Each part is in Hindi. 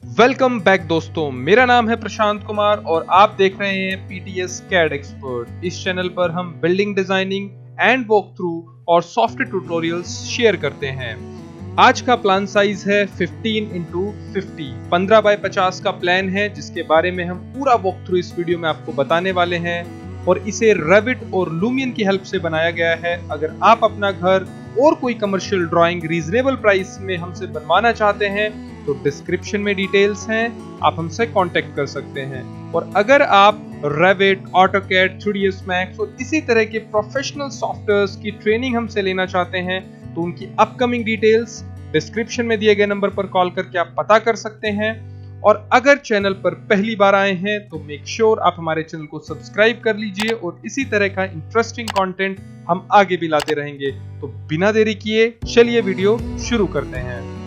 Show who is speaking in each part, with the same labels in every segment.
Speaker 1: वेलकम बैक दोस्तों, मेरा नाम है प्रशांत कुमार और आप देख रहे हैं पीटीएस कैड एक्सपर्ट। इस चैनल पर हम building designing and walk through और सॉफ्टवेयर ट्यूटोरियल्स शेयर करते हैं। आज का प्लान साइज है 15x50, 15 बाय 50 का प्लान है, जिसके बारे में हम पूरा वॉक थ्रू इस वीडियो में आपको बताने वाले हैं। और इसे रेविट और लूमियन की हेल्प से बनाया गया है। अगर आप अपना घर और कोई कमर्शियल ड्राइंग रीजनेबल प्राइस में हमसे बनवाना चाहते हैं तो डिस्क्रिप्शन में डिटेल्स हैं, आप हमसे कांटेक्ट कर सकते हैं। और अगर आप रेविट, ऑटोकैड, 3ds मैक्स और इसी तरह के प्रोफेशनल सॉफ्टवेयर्स की ट्रेनिंग हमसे लेना चाहते हैं तो उनकी अपकमिंग डिटेल्स डिस्क्रिप्शन में दिए गए नंबर पर कॉल करके आप पता कर सकते हैं। और अगर चैनल पर पहली बार आए हैं तो मेक श्योर आप हमारे चैनल को सब्सक्राइब कर लीजिए और इसी तरह का इंटरेस्टिंग कंटेंट हम आगे भी लाते रहेंगे। तो बिना देरी किए चलिए वीडियो शुरू करते हैं।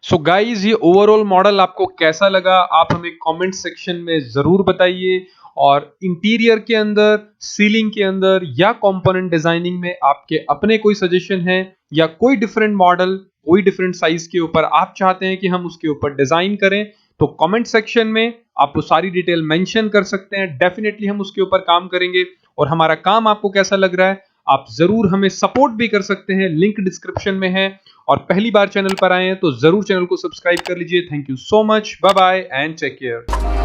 Speaker 1: सो गाइज ये ओवरऑल मॉडल आपको कैसा लगा आप हमें कमेंट सेक्शन में जरूर बताइए। और इंटीरियर के अंदर, सीलिंग के अंदर या कंपोनेंट डिजाइनिंग में आपके अपने कोई सजेशन है या कोई डिफरेंट मॉडल, कोई डिफरेंट साइज के ऊपर आप चाहते हैं कि हम उसके ऊपर डिजाइन करें, तो कमेंट सेक्शन में आप वो सारी डिटेल मेंशन कर सकते हैं। डेफिनेटली हम उसके ऊपर काम करेंगे। और हमारा काम आपको कैसा लग रहा है आप जरूर हमें सपोर्ट भी कर सकते हैं, लिंक डिस्क्रिप्शन में है। और पहली बार चैनल पर आए हैं तो जरूर चैनल को सब्सक्राइब कर लीजिए। Thank you so much, bye bye and take care.